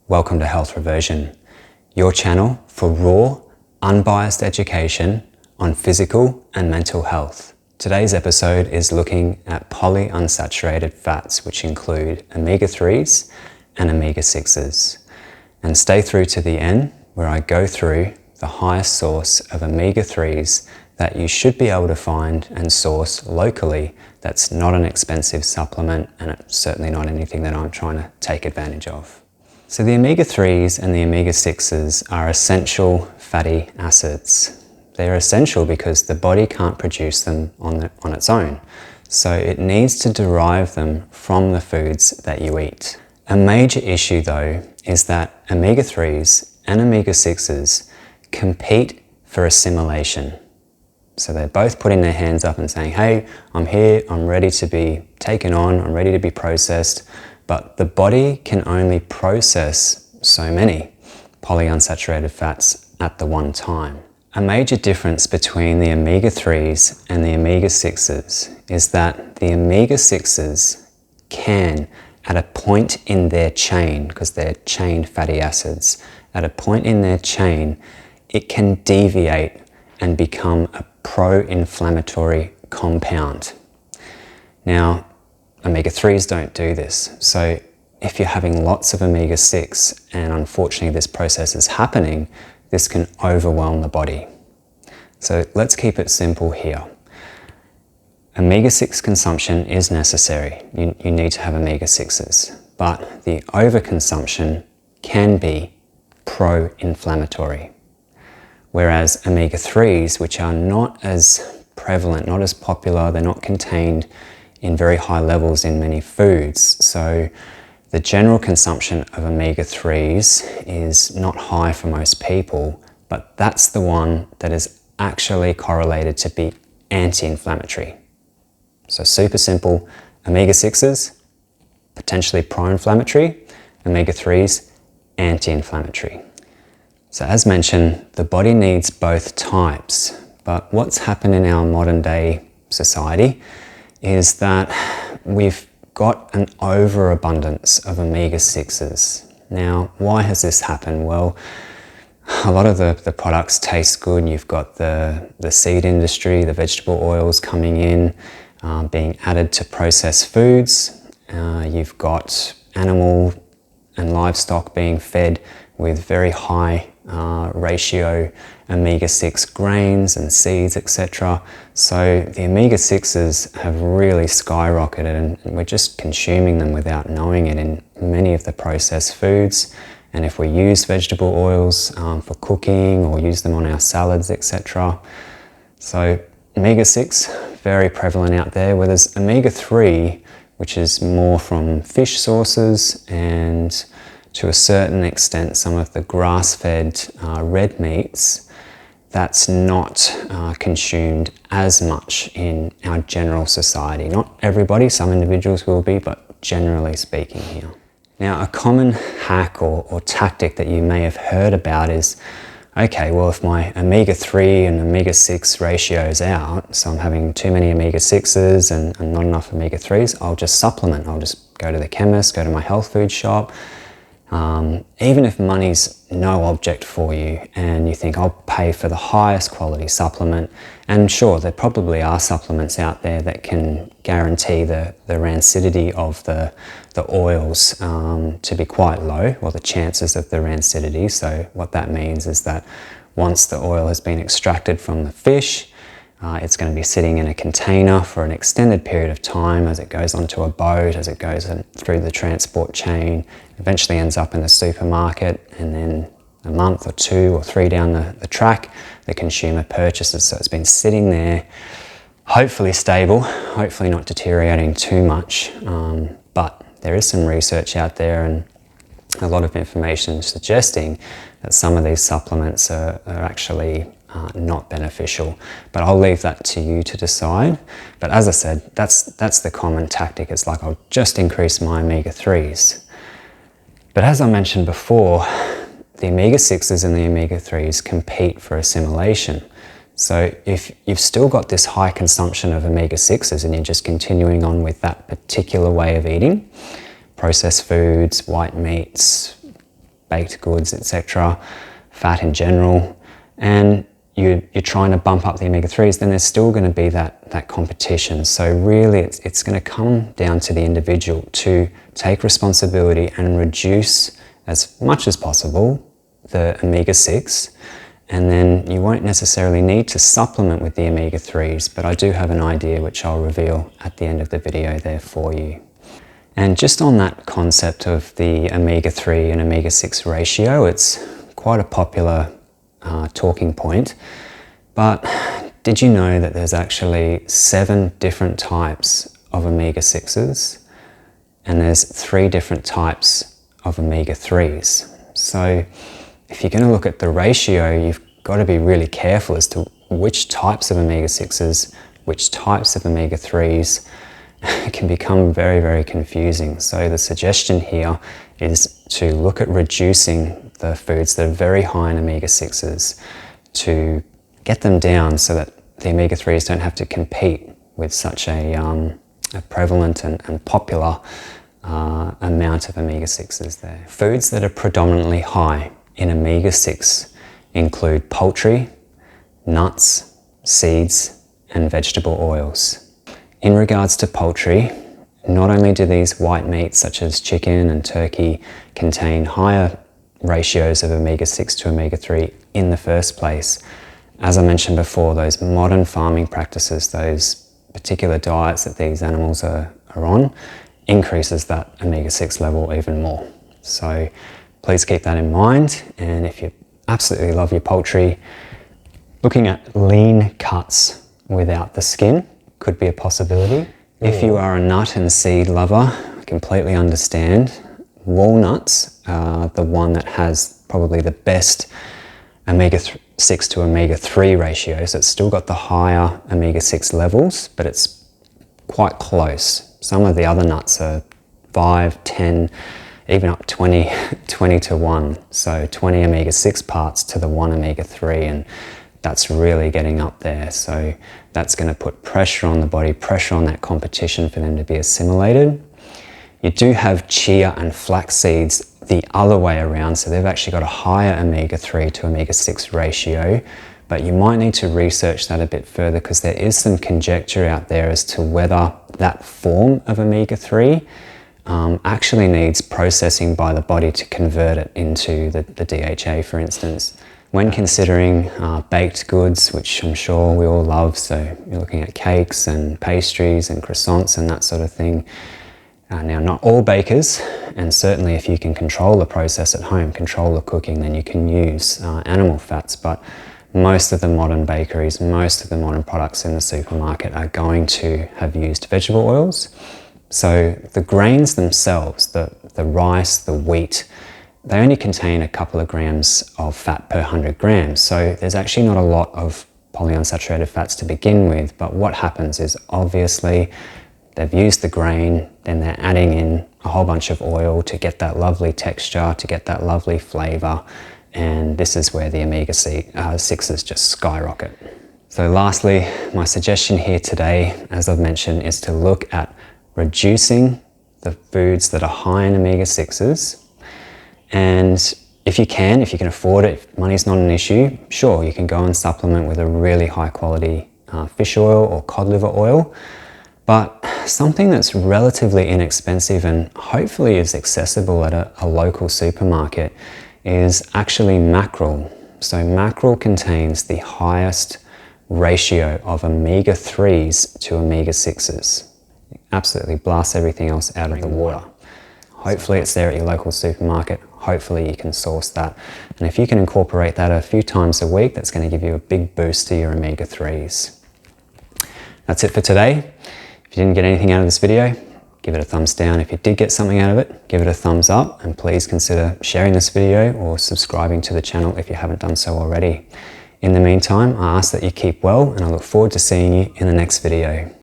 Welcome to Health Reversion, your channel for raw, unbiased education on physical and mental health. Today's episode is looking at polyunsaturated fats, which include omega-3s and omega-6s. And stay through to the end, where I go through the highest source of omega-3s that you should be able to find and source locally that's not an expensive supplement, and it's certainly not anything that I'm trying to take advantage of. So the omega-3s and the omega-6s are essential fatty acids. They're essential because the body can't produce them on its own. So it needs to derive them from the foods that you eat. A major issue though is that omega-3s and omega-6s compete for assimilation. So they're both putting their hands up and saying, hey, I'm here, I'm ready to be taken on, I'm ready to be processed. But the body can only process so many polyunsaturated fats at the one time. A major difference between the omega-3s and the omega-6s is that the omega-6s can, at a point in their chain, because they're chained fatty acids, at a point in their chain, it can deviate and become a pro-inflammatory compound. Now, omega-3s don't do this. So if you're having lots of omega-6 and unfortunately this process is happening, this can overwhelm the body. So let's keep it simple here. Omega-6 consumption is necessary. You need to have omega-6s, but the overconsumption can be pro-inflammatory. Whereas omega-3s, which are not as prevalent, not as popular, they're not contained in very high levels in many foods. So the general consumption of omega-3s is not high for most people, but that's the one that is actually correlated to be anti-inflammatory. So super simple, omega-6s, potentially pro-inflammatory, omega-3s, anti-inflammatory. So as mentioned, the body needs both types, but what's happened in our modern day society is that we've got an overabundance of omega-6s. Now, why has this happened? Well, a lot of the products taste good. You've got the seed industry, the vegetable oils coming in, being added to processed foods. You've got animal and livestock being fed with very high ratio omega-6 grains and seeds, etc. So the omega-6s have really skyrocketed, and we're just consuming them without knowing it in many of the processed foods. And if we use vegetable oils for cooking or use them on our salads, etc. So omega-6, very prevalent out there, where there's omega-3, which is more from fish sources and to a certain extent some of the grass-fed red meats. That's not consumed as much in our general society. Not everybody, some individuals will be, but generally speaking here. Now, a common hack or tactic that you may have heard about is, okay, well, if my omega-3 and omega-6 ratio is out, so I'm having too many omega-6s and not enough omega-3s, I'll just supplement. I'll just go to the chemist, go to my health food shop. Even if money's no object for you and you think I'll pay for the highest quality supplement, and sure, there probably are supplements out there that can guarantee the rancidity of the oils to be quite low, or the chances of the rancidity. So what that means is that once the oil has been extracted from the fish, it's going to be sitting in a container for an extended period of time as it goes onto a boat, as it goes through the transport chain, eventually ends up in the supermarket, and then a month or 2 or 3 down the track, the consumer purchases. So it's been sitting there, hopefully stable, hopefully not deteriorating too much, but there is some research out there and a lot of information suggesting that some of these supplements are actually not beneficial, but I'll leave that to you to decide. But as I said, that's the common tactic. It's like, I'll just increase my omega-3s. But as I mentioned before, the omega-6s and the omega-3s compete for assimilation. So if you've still got this high consumption of omega-6s and you're just continuing on with that particular way of eating, processed foods, white meats, baked goods, etc., fat in general, and you're trying to bump up the omega-3s, then there's still going to be that competition. So really it's going to come down to the individual to take responsibility and reduce as much as possible the omega-6, and then you won't necessarily need to supplement with the omega-3s, but I do have an idea which I'll reveal at the end of the video there for you. And just on that concept of the omega-3 and omega-6 ratio, it's quite a popular talking point, but did you know that there's actually 7 different types of omega-6s and there's 3 different types of omega-3s? So if you're going to look at the ratio, you've got to be really careful as to which types of omega-6s, which types of omega-3s. It can become very, very confusing. So the suggestion here is to look at reducing the foods that are very high in omega-6s to get them down so that the omega-3s don't have to compete with such a prevalent and popular amount of omega-6s there. Foods that are predominantly high in omega-6 include poultry, nuts, seeds, and vegetable oils. In regards to poultry, not only do these white meats such as chicken and turkey contain higher ratios of omega-6 to omega-3 in the first place, as I mentioned before, those modern farming practices, those particular diets that these animals are on, increases that omega-6 level even more. So please keep that in mind, and if you absolutely love your poultry, looking at lean cuts without the skin could be a possibility. If you are a nut and seed lover, I completely understand. Walnuts are the one that has probably the best omega-6 to omega-3 ratio, so it's still got the higher omega-6 levels, but it's quite close. Some of the other nuts are 5, 10, even up 20 to 1. So 20 omega-6 parts to the 1 omega-3, and that's really getting up there. So that's going to put pressure on the body, pressure on that competition for them to be assimilated. You do have chia and flax seeds the other way around, so they've actually got a higher omega-3 to omega-6 ratio, but you might need to research that a bit further because there is some conjecture out there as to whether that form of omega-3 actually needs processing by the body to convert it into the DHA, for instance. When considering baked goods, which I'm sure we all love, so you're looking at cakes and pastries and croissants and that sort of thing. Now, not all bakers, and certainly if you can control the process at home, control the cooking, then you can use animal fats, but most of the modern bakeries, most of the modern products in the supermarket are going to have used vegetable oils. So the grains themselves, the rice, the wheat, they only contain a couple of grams of fat per 100 grams. So there's actually not a lot of polyunsaturated fats to begin with, but what happens is obviously they've used the grain, then they're adding in a whole bunch of oil to get that lovely texture, to get that lovely flavor, and this is where the omega-6s just skyrocket. So lastly, my suggestion here today, as I've mentioned, is to look at reducing the foods that are high in omega-6s, and if you can afford it, if money's not an issue, sure, you can go and supplement with a really high quality fish oil or cod liver oil, but something that's relatively inexpensive and hopefully is accessible at a local supermarket is actually mackerel. So mackerel contains the highest ratio of omega-3s to omega-6s. Absolutely blasts everything else out of the water. Hopefully it's there at your local supermarket. Hopefully you can source that. And if you can incorporate that a few times a week, that's going to give you a big boost to your omega-3s. That's it for today. If you didn't get anything out of this video, give it a thumbs down. If you did get something out of it, give it a thumbs up, and please consider sharing this video or subscribing to the channel if you haven't done so already. In the meantime, I ask that you keep well, and I look forward to seeing you in the next video.